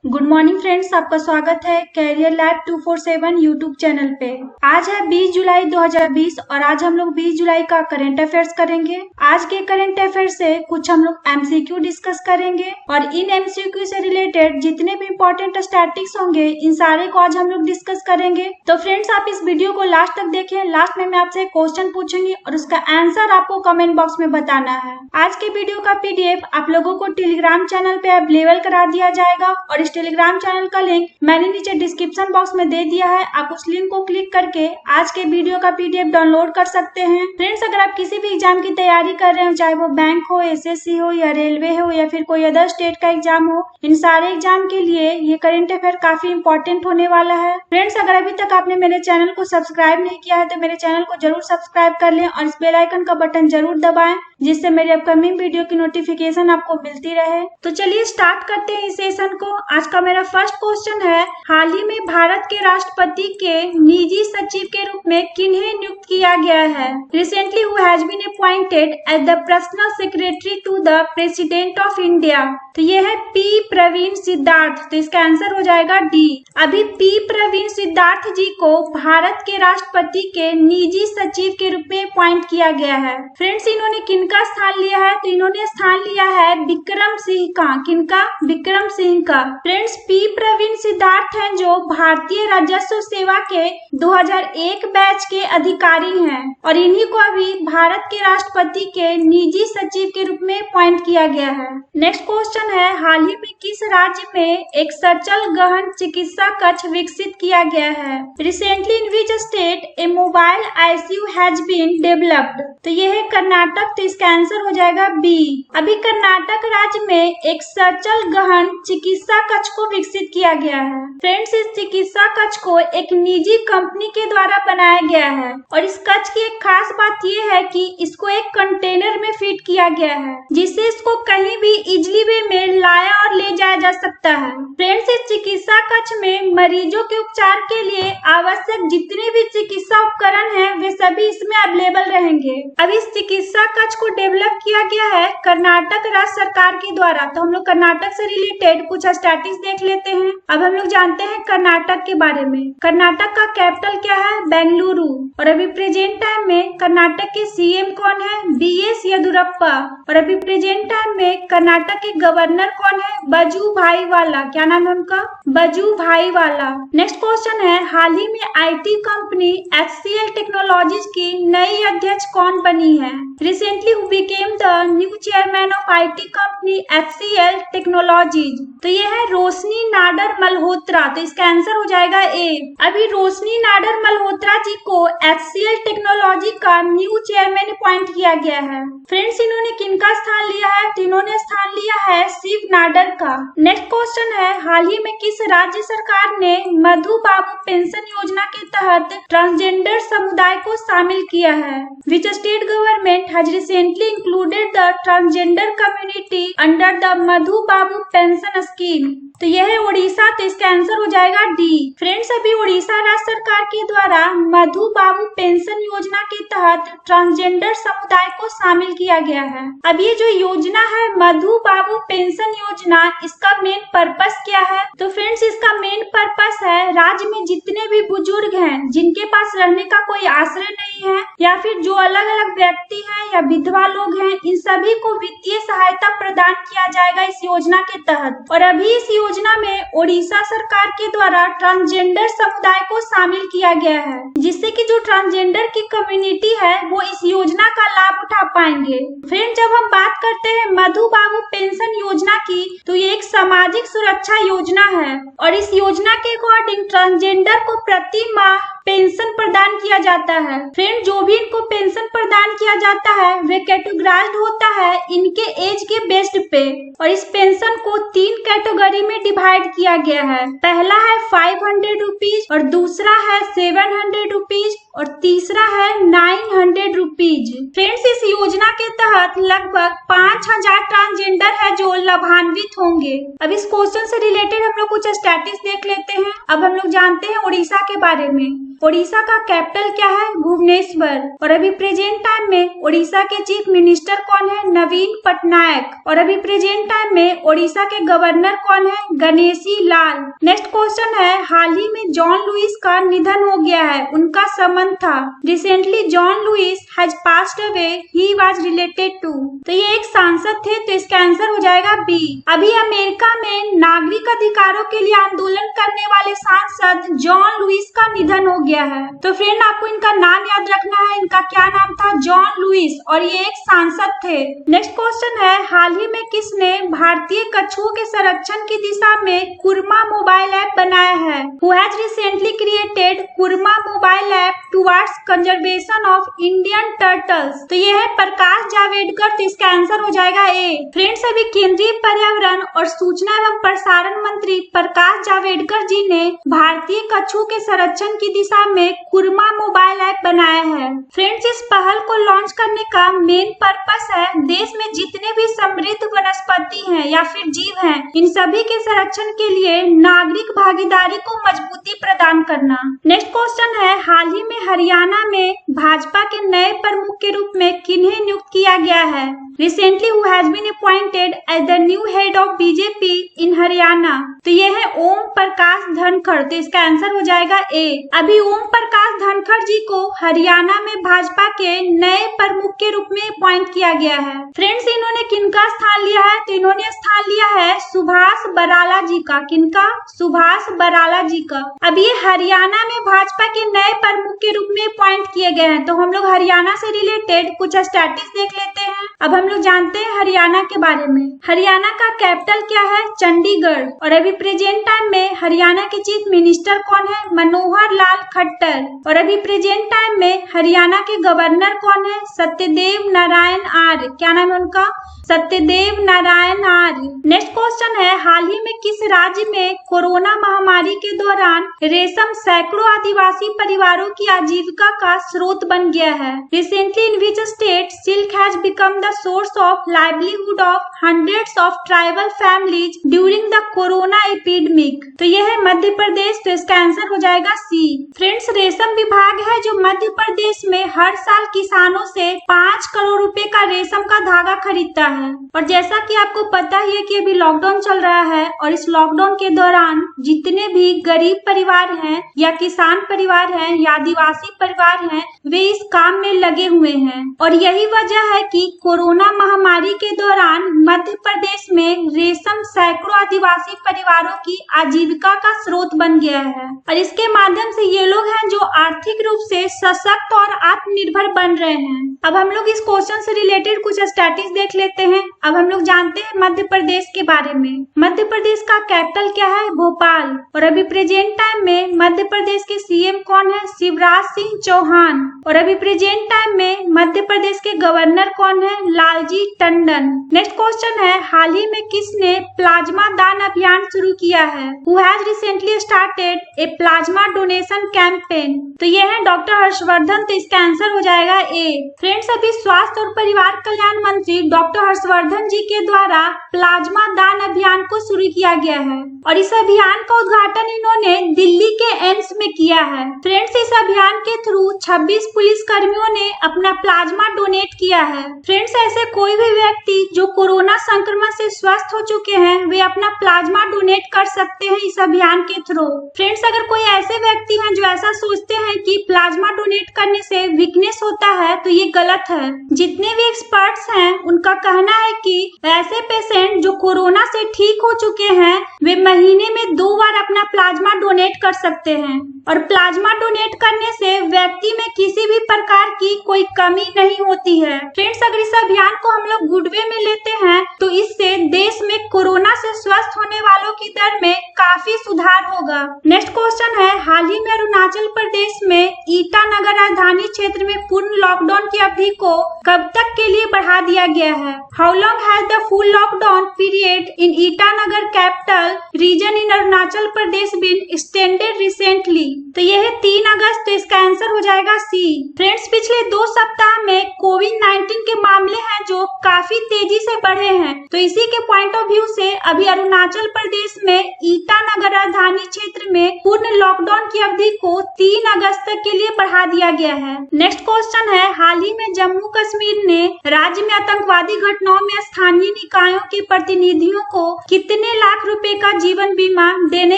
Good morning friends, आपका स्वागत है कैरियर लैब 247 यूट्यूब चैनल पे। आज है 20 जुलाई 2020 और आज हम लोग 20 जुलाई का करंट अफेयर्स करेंगे। आज के करंट अफेयर्स से कुछ हम लोग एमसीक्यू डिस्कस करेंगे और इन एमसीक्यू से रिलेटेड जितने भी इम्पोर्टेंट स्टैटिस्टिक्स होंगे इन सारे को आज हम लोग डिस्कस करेंगे। तो फ्रेंड्स, आप इस वीडियो को लास्ट तक देखें। लास्ट में मैं आपसे क्वेश्चन पूछूंगी और उसका आंसर आपको कमेंट बॉक्स में बताना है। आज के वीडियो का पीडीएफ आप लोगों को टेलीग्राम चैनल पे अवेलेबल करा दिया जाएगा और इस टेलीग्राम चैनल का लिंक मैंने नीचे डिस्क्रिप्शन बॉक्स में दे दिया है। आप उस लिंक को क्लिक करके आज के वीडियो का पीडीएफ डाउनलोड कर सकते हैं। फ्रेंड्स, अगर आप किसी भी एग्जाम की तैयारी कर रहे हो, चाहे वो बैंक हो, एसएससी हो या रेलवे हो या फिर कोई अदर स्टेट का एग्जाम हो, इन सारे एग्जाम के लिए ये करंट अफेयर काफी इंपॉर्टेंट होने वाला है। फ्रेंड्स, अगर अभी तक आपने मेरे चैनल को सब्सक्राइब नहीं किया है तो मेरे चैनल को जरूर सब्सक्राइब कर लें और इस बेल आइकन का बटन जरूर दबाएं, जिससे मेरे अपकमिंग वीडियो की नोटिफिकेशन आपको मिलती रहे। तो चलिए स्टार्ट करते हैं इस सेशन को। आज का मेरा फर्स्ट क्वेश्चन है, हाल ही में भारत के राष्ट्रपति के निजी सचिव के रूप में किन्हें नियुक्त किया गया है? Recently who has been appointed as the personal secretary to the president of India? तो ये है पी प्रवीण सिद्धार्थ। तो इसका आंसर हो जाएगा डी। अभी पी प्रवीण सिद्धार्थ जी को भारत के राष्ट्रपति के निजी सचिव के रूप में अपॉइंट किया गया है। फ्रेंड्स, इन्होंने किनका स्थान लिया है? तो इन्होंने स्थान लिया है विक्रम सिंह का। किनका? विक्रम सिंह का। फ्रेंड्स, पी प्रवीण सिद्धार्थ हैं जो भारतीय राजस्व सेवा के 2001 बैच के अधिकारी हैं और इन्हीं को अभी भारत के राष्ट्रपति के निजी सचिव के रूप में अपॉइंट किया गया है। नेक्स्ट क्वेश्चन है, हाल ही में किस राज्य में एक सचल गहन चिकित्सा कक्ष विकसित किया गया है? Recently in which state a mobile ICU has been developed? तो ये है कर्नाटक। तो इसका आंसर हो जाएगा बी। अभी कर्नाटक राज्य में एक सचल गहन चिकित्सा कक्ष को विकसित किया गया है। फ्रेंड्स, इस चिकित्सा कक्ष को एक निजी कंपनी के द्वारा बनाया गया है और इस कक्ष की एक खास बात ये है कि इसको एक कंटेनर में फिट किया गया है, जिससे इसको कहीं भी इजिली वे में लाया और ले जाया जा सकता है। फ्रेंड्स, इस चिकित्सा कक्ष में मरीजों के उपचार के लिए आवश्यक जितने भी चिकित्सा उपकरण हैं वे सभी इसमें अवेलेबल रहेंगे। अब इस चिकित्सा कक्ष को डेवलप किया गया है कर्नाटक राज्य सरकार के द्वारा। तो हम लोग कर्नाटक से रिलेटेड कुछ स्टैटिस्टिक्स देख लेते हैं। अब हम लोग जानते हैं कर्नाटक के बारे में। कर्नाटक का कैपिटल क्या है? बेंगलुरु। और अभी प्रेजेंट टाइम में कर्नाटक के सीएम कौन है? बीएस येदियुरप्पा। और अभी प्रेजेंट टाइम में कर्नाटक के गवर्नर कौन है? वजुभाई वाला। क्या नाम है उनका? वजुभाई वाला। नेक्स्ट क्वेश्चन है, हाल ही में आईटी कंपनी एचसीएल टेक्नोलॉजीज की नई अध्यक्ष कौन बनी है? Recently who became the new chairman of IT company HCL technologies? तो ये है रोशनी नाडर मल्होत्रा। तो इसका आंसर हो जाएगा ए। अभी रोशनी नाडर मल्होत्रा जी को एचसीएल टेक्नोलॉजी का न्यू चेयरमैन अपॉइंट किया गया है। फ्रेंड्स, इन्होंने किनका स्थान लिया है? तो इन्होंने स्थान लिया है शिव नाडर का। नेक्स्ट क्वेश्चन है, हाल ही में किस राज्य सरकार ने मधु बाबू पेंशन योजना के तहत ट्रांसजेंडर समुदाय को शामिल किया है? Which state government has recently included the transgender community under the Madhu Babu pension scheme? तो यह है उड़ीसा। तो इसका आंसर हो जाएगा डी। फ्रेंड्स, अभी उड़ीसा राज्य सरकार के द्वारा मधु बाबू पेंशन योजना के तहत ट्रांसजेंडर समुदाय को शामिल किया गया है। अब ये जो योजना है मधु बाबू पेंशन योजना, इसका मेन पर्पस क्या है? तो फ्रेंड्स, इसका मेन पर्पस है राज्य में जितने भी बुजुर्ग हैं जिनके पास रहने का कोई आश्रय नहीं है या फिर जो अलग अलग व्यक्ति हैं या विधवा लोग हैं, इन सभी को वित्तीय सहायता प्रदान किया जाएगा इस योजना के तहत। और अभी इस योजना में ओडिशा सरकार के द्वारा ट्रांसजेंडर समुदाय को शामिल किया गया है, जिससे कि जो ट्रांसजेंडर की कम्युनिटी है वो इस योजना का लाभ उठा पाएंगे। फ्रेंड्स, जब हम बात करते हैं मधु बाबू पेंशन योजना की, तो ये एक सामाजिक सुरक्षा योजना है और इस योजना के अकॉर्डिंग ट्रांसजेंडर को प्रति माह पेंशन प्रदान किया जाता है। फ्रेंड, जो भी इनको पेंशन प्रदान किया जाता है वे कैटेगराइज्ड होता है इनके एज के बेस्ड पे और इस पेंशन को 3 कैटेगरी में डिवाइड किया गया है। पहला है 500 रुपीज और दूसरा है 700 रुपीज और तीसरा है 900 रुपीज। फ्रेंड्स, इस योजना के तहत लगभग 5000 ट्रांसजेंडर है जो लाभान्वित होंगे। अब इस क्वेश्चन से रिलेटेड हम लोग कुछ स्टैटिस्टिक्स देख लेते हैं। अब हम लोग जानते हैं उड़ीसा के बारे में। ओडिशा का कैपिटल क्या है? भुवनेश्वर। और अभी प्रेजेंट टाइम में ओडिशा के चीफ मिनिस्टर कौन है? नवीन पटनायक। और अभी प्रेजेंट टाइम में ओडिशा के गवर्नर कौन है? गणेशी लाल। नेक्स्ट क्वेश्चन है, हाल ही में जॉन लुइस का निधन हो गया है, उनका संबंध था। Recently John Lewis has passed away, he was related to. तो ये एक सांसद थे, तो इसका आंसर हो जाएगा बी। अभी अमेरिका में नागरिक अधिकारों के लिए आंदोलन करने वाले सांसद जॉन लुइस का निधन हो गया है। तो फ्रेंड आपको इनका नाम याद रखना है, इनका क्या नाम था? जॉन लुइस, और ये एक सांसद थे। नेक्स्ट क्वेश्चन है, हाल ही में किसने भारतीय कछुओं के संरक्षण की दिशा में कुरमा मोबाइल ऐप बनाया है? Who has recently created Kurma mobile app towards conservation of Indian turtles? तो ये है प्रकाश जावड़ेकर, तो इसका आंसर हो जाएगा ए। फ्रेंड्स अभी केंद्रीय पर्यावरण और सूचना एवं प्रसारण मंत्री प्रकाश जावड़ेकर जी ने भारतीय कछुओं के संरक्षण की दिशा में कुरमा मोबाइल ऐप बनाया है। फ्रेंड्स इस पहल को लॉन्च करने का मेन पर्पस है देश में जितने भी समृद्ध वनस्पति हैं या फिर जीव हैं, इन सभी के संरक्षण के लिए नागरिक भागीदारी को मजबूती प्रदान करना। नेक्स्ट क्वेश्चन है, हाल ही में हरियाणा में भाजपा के नए प्रमुख के रूप में किन्हें नियुक्त किया गया है? Recently who has been appointed as the new head of BJP in Haryana? तो ये है ओम प्रकाश धनखड़, तो इसका आंसर हो जाएगा ए। अभी ओम प्रकाश धनखड़ जी को हरियाणा में भाजपा के नए प्रमुख के रूप में अपॉइंट किया गया है। फ्रेंड्स इन्होंने किनका स्थान लिया है? तो इन्होंने स्थान लिया है सुभाष बराला जी का। किनका? सुभाष बराला जी का। अभी ये हरियाणा में भाजपा के नए प्रमुख के रूप में अपॉइंट किए गए हैं। तो हम लोग हरियाणा से रिलेटेड कुछ स्टैटिस्टिक्स देख लेते हैं। अब हम लोग जानते हैं हरियाणा के बारे में। हरियाणा का कैपिटल क्या है? चंडीगढ़। और अभी प्रेजेंट टाइम में हरियाणा के चीफ मिनिस्टर कौन है? मनोहर लाल खट्टर। और अभी प्रेजेंट टाइम में हरियाणा के गवर्नर कौन है? सत्यदेव नारायण आर्य। क्या नाम है उनका? सत्यदेव नारायण आर्य। नेक्स्ट क्वेश्चन है, हाल ही में किस राज्य में कोरोना महामारी के दौरान रेशम सैकड़ों आदिवासी परिवारों की आजीविका का स्रोत बन गया है? Recently in which state silk has become the source of livelihood of hundreds of tribal families during the corona epidemic? तो यह है मध्य प्रदेश, तो इसका आंसर हो जाएगा सी। फ्रेंड्स रेशम विभाग है जो मध्य प्रदेश में हर साल किसानों से 5 करोड़ रुपए का रेशम का धागा खरीदता है। और जैसा कि आपको पता ही है कि अभी लॉकडाउन चल रहा है, और इस लॉकडाउन के दौरान जितने भी गरीब परिवार हैं या किसान परिवार हैं या आदिवासी परिवार हैं, वे इस काम में लगे हुए हैं। और यही वजह है कि कोरोना महामारी के दौरान मध्य प्रदेश में रेशम सैकड़ों आदिवासी परिवारों की आजीविका का स्रोत बन गया है। और इसके माध्यम से ये लोग हैं जो आर्थिक रूप से सशक्त और आत्मनिर्भर बन रहे हैं। अब हम लोग इस क्वेश्चन से रिलेटेड कुछ स्टैटिस्टिक्स देख लेते हैं। अब हम लोग जानते हैं मध्य प्रदेश के बारे में। मध्य प्रदेश का कैपिटल क्या है? भोपाल। और अभी प्रेजेंट टाइम में मध्य प्रदेश के सीएम कौन है? शिवराज सिंह चौहान। और अभी प्रेजेंट टाइम में मध्य प्रदेश के गवर्नर कौन है? लालजी टंडन। नेक्स्ट क्वेश्चन है, हाल ही में किसने प्लाज्मा दान अभियान शुरू किया है? Who has recently started A plasma donation campaign? तो ये है डॉक्टर हर्षवर्धन, तो इसका आंसर हो जाएगा ए। फ्रेंड्स अभी स्वास्थ्य और परिवार कल्याण मंत्री डॉक्टर हर्षवर्धन जी के द्वारा प्लाज्मा दान अभियान को शुरू किया गया है, और इस अभियान का उद्घाटन इन्होंने दिल्ली के एम्स में किया है। फ्रेंड्स इस अभियान के थ्रू 26 पुलिस कर्मियों ने अपना प्लाज्मा डोनेट किया है। फ्रेंड्स ऐसे कोई भी व्यक्ति जो कोरोना संक्रमण से स्वस्थ हो चुके हैं, वे अपना प्लाज्मा डोनेट कर सकते हैं इस अभियान के थ्रू। फ्रेंड्स अगर कोई ऐसे व्यक्ति हैं जो ऐसा सोचते हैं कि प्लाज्मा डोनेट करने से वीकनेस होता है, तो ये गलत है। जितने भी एक्सपर्ट्स हैं उनका कहना है कि ऐसे पेशेंट जो कोरोना से ठीक हो चुके हैं, वे महीने में 2 बार अपना प्लाज्मा डोनेट कर सकते हैं। और प्लाज्मा डोनेट करने से व्यक्ति में किसी भी प्रकार की कोई कमी नहीं होती है। फ्रेंड्स अगर इस अभियान को हम लोग गुड वे में लेते हैं, तो इससे देश में कोरोना से स्वस्थ होने वालों की दर में काफी सुधार होगा। नेक्स्ट क्वेश्चन है, हाल ही में अरुणाचल प्रदेश में ईटानगर राजधानी क्षेत्र में पूर्ण लॉकडाउन की अवधि को कब तक के लिए बढ़ा दिया गया है? How long has the full lockdown period in Itanagar capital region in Arunachal Pradesh been extended recently? तो यह है 3 अगस्त, तो इसका आंसर हो जाएगा सी। फ्रेंड्स पिछले 2 सप्ताह में कोविड-19 के मामले हैं जो काफी तेजी से बढ़े हैं, तो इसी के पॉइंट ऑफ व्यू से अभी अरुणाचल प्रदेश में ईटानगर राजधानी क्षेत्र में पूर्ण लॉकडाउन की अवधि को 3 अगस्त तक के लिए बढ़ा दिया गया है। नेक्स्ट क्वेश्चन है, हाल ही में जम्मू कश्मीर ने राज्य में आतंकवादी घटनाओं में स्थानीय निकायों के प्रतिनिधियों को कितने लाख रुपए का जीवन बीमा देने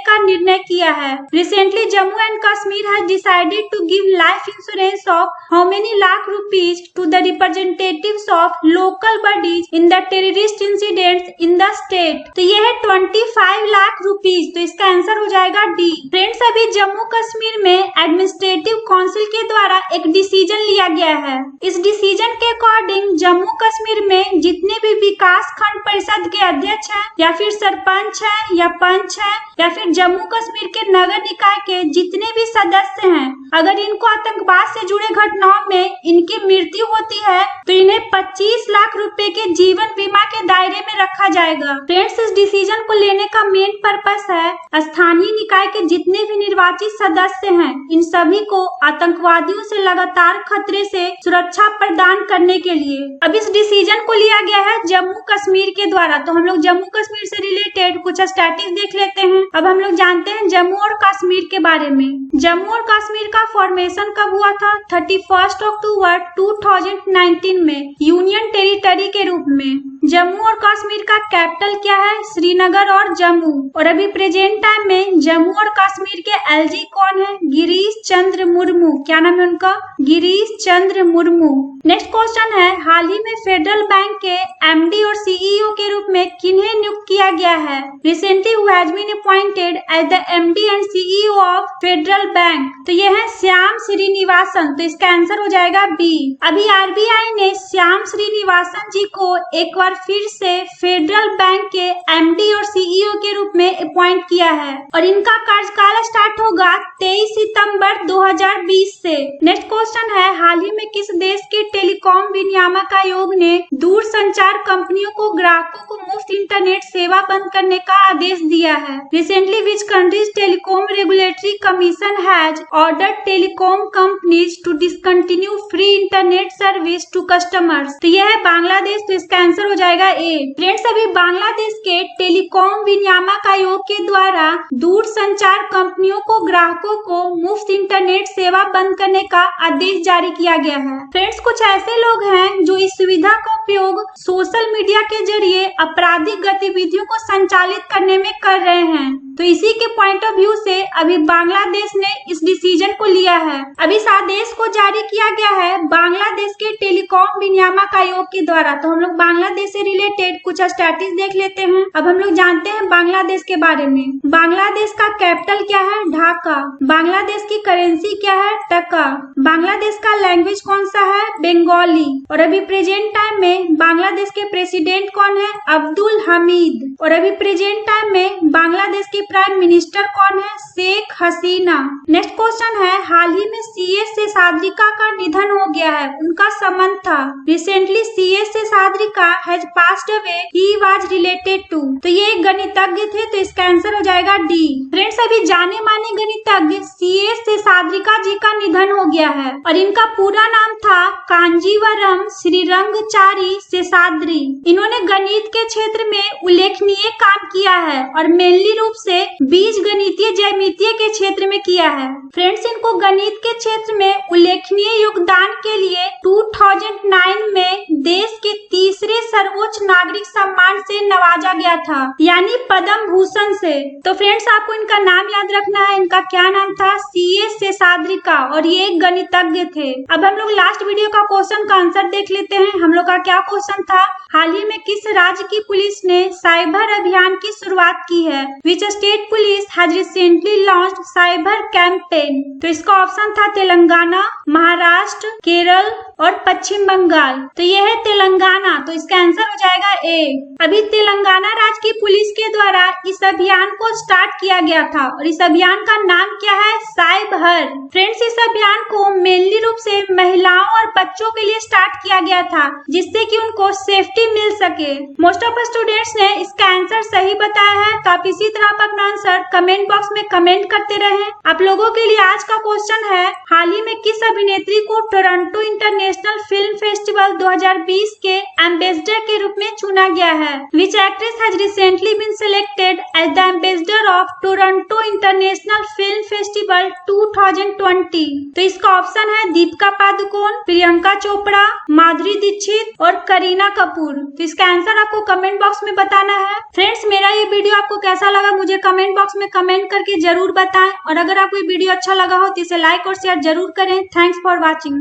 का निर्णय किया है? Recently Jammu and Kashmir has decided to give life insurance of how many lakh rupees to the representatives of local bodies in the terrorist incidents in the state. तो ये है 25 लाख रुपीज। तो इसका आंसर हो जाएगा डी। फ्रेंड्स, अभी जम्मू कश्मीर में एडमिनिस्ट्रेटिव काउंसिल के द्वारा एक डिसीजन लिया गया है। इस डिसीजन के अकॉर्डिंग जम्मू कश्मीर में जितने भी विकास खंड परिषद के अध्यक्ष हैं या फिर सरपंच है या पंच है या फिर जम्मू कश्मीर के नगर निकाय के जितने भी सदस्य हैं, अगर इनको आतंकवाद से जुड़े घटनाओं में इनकी मृत्यु होती है तो इन्हें 25 लाख रुपए के जीवन बीमा के दायरे में रखा जाएगा। फ्रेंड्स, इस डिसीजन को लेने का मेन पर्पस है स्थानीय निकाय के जितने भी निर्वाचित सदस्य हैं इन सभी को आतंकवादियों से लगातार खतरे से सुरक्षा प्रदान करने के लिए। अब इस डिसीजन को लिया गया है जम्मू कश्मीर के द्वारा। तो हम लोग जम्मू कश्मीर से रिलेटेड कुछ स्टैटिस्टिक्स देख लेते हैं। अब हम लोग जानते हैं जम्मू और कश्मीर के बारे में। जम्मू और कश्मीर का फॉर्मेशन कब हुआ था? 31 अक्टूबर 2019 में यूनियन टेरिटरी के रूप में। जम्मू और कश्मीर का कैपिटल क्या है? श्रीनगर और जम्मू। और अभी प्रेजेंट टाइम में जम्मू और कश्मीर के एलजी कौन है? गिरीश चंद्र मुर्मू। क्या नाम है उनका? गिरीश चंद्र मुर्मू। नेक्स्ट क्वेश्चन है, हाल ही में फेडरल बैंक के एमडी और सीईओ के रूप में किन्हें नियुक्त किया गया है? Recently who has been appointed as the MD and CEO of Federal Bank? तो ये है श्याम श्रीनिवासन। तो इसका आंसर हो जाएगा बी। अभी आरबीआई ने श्याम श्रीनिवासन जी को एक बार फिर से फेडरल बैंक के एमडी और सीईओ के रूप में अपॉइंट किया है और इनका कार्यकाल स्टार्ट होगा 23 सितंबर 2020 से। नेक्स्ट क्वेश्चन है, हाल ही में किस देश के टेलीकॉम विनियामक आयोग ने दूर संचार कंपनियों को ग्राहकों को मुफ्त इंटरनेट सेवा बंद करने का आदेश दिया है? Recently which country's telecom regulatory commission has ordered telecom companies to discontinue free internet service to customers? तो यह है बांग्लादेश। तो इसका आंसर हो जाएगा ए। फ्रेंड्स, अभी बांग्लादेश के टेलीकॉम विनियामक आयोग के द्वारा दूर संचार कंपनियों को ग्राहकों को मुफ्त इंटरनेट सेवा बंद करने का आदेश जारी किया गया है। फ्रेंड्स, कुछ ऐसे लोग हैं जो इस सुविधा का उपयोग सोशल मीडिया के जरिए आपराधिक गतिविधियों को संचालित करने में कर रहे हैं। तो इसी के पॉइंट ऑफ व्यू से अभी बांग्लादेश ने इस डिसीजन को लिया है। अभी इस आदेश को जारी किया गया है बांग्लादेश के टेलीकॉम विनियामक आयोग के द्वारा। तो हम लोग बांग्लादेश से रिलेटेड कुछ स्टैटिस्टिक्स देख लेते हैं। अब हम लोग जानते हैं बांग्लादेश के बारे में। बांग्लादेश का कैपिटल क्या है? ढाका। बांग्लादेश की करेंसी क्या है? टका। बांग्लादेश का लैंग्वेज कौन सा है? बंगाली। और अभी प्रेजेंट टाइम में बांग्लादेश के प्रेसिडेंट कौन है? अब्दुल हमीद। और अभी प्रेजेंट टाइम में बांग्लादेश के प्राइम मिनिस्टर कौन है? शेख हसीना। नेक्स्ट क्वेश्चन है, हाल ही में सीएस शेषाद्रिका का निधन हो गया है, उनका संबंध था? रिसेंटली सीएस शेषाद्रिका has passed away, he was related to? तो ये एक गणितज्ञ थे। तो इसका आंसर हो जाएगा डी। फ्रेंड्स, अभी जाने माने गणितज्ञ सीएस शेषाद्रिका जी का निधन हो गया है और इनका पूरा नाम था कांजीवरम श्रीरंगचारी शेषाद्री। इन्होंने गणित के क्षेत्र में उल्लेखनीय काम किया है और मेनली रूप से बीज गणितीय ज्यामितीय के क्षेत्र में किया है। फ्रेंड्स, इनको गणित के क्षेत्र में उल्लेखनीय योगदान के लिए 2009 में देश के तीसरे सर्वोच्च नागरिक सम्मान से नवाजा गया था, यानी पद्म भूषण से। तो फ्रेंड्स, आपको इनका नाम याद रखना है। इनका क्या नाम था? सीएस शेषाद्रिका और ये एक गणितज्ञ थे। अब हम लोग लास्ट वीडियो का क्वेश्चन का आंसर देख लेते हैं। हम लोग का क्या क्वेश्चन था? हाल ही में किस राज्य की पुलिस ने साइबर अभियान की शुरुआत की है? Which state police has recently launched cyber campaign? तो इसका ऑप्शन था तेलंगाना, महाराष्ट्र, केरल और पश्चिम बंगाल। तो यह है तेलंगाना। तो इसका आंसर हो जाएगा ए। अभी तेलंगाना राज्य की पुलिस के द्वारा इस अभियान को स्टार्ट किया गया था और इस अभियान का नाम क्या है? साइबर। फ्रेंड्स, इस अभियान को मेनली रूप से महिलाओं और बच्चों के लिए स्टार्ट किया गया था जिससे कि उनको सेफ्टी मिल सके। मोस्ट ऑफ स्टूडेंट्स ने इसका आंसर सही बताया है। तो आप इसी तरह अपना आंसर कमेंट बॉक्स बॉक्स में कमेंट करते रहें। आप लोगों के लिए आज का क्वेश्चन है, हाल ही में किस अभिनेत्री को टोरंटो इंटरनेशनल फिल्म फेस्टिवल 2020 के एम्बेसडर के रूप में चुना गया है? Which actress has recently been selected as the ambassador of Toronto International Film Festival 2020? तो इसका ऑप्शन है दीपिका पादुकोण, प्रियंका चोपड़ा, माधुरी दीक्षित और करीना कपूर। तो इसका आंसर आपको कमेंट बॉक्स में बताना है। फ्रेंड्स, मेरा ये वीडियो आपको कैसा लगा मुझे कमेंट बॉक्स में कमेंट करके जरूर बताएं, और अगर आपको ये वीडियो अच्छा लगा हो तो इसे लाइक और शेयर जरूर करें। Thanks for watching.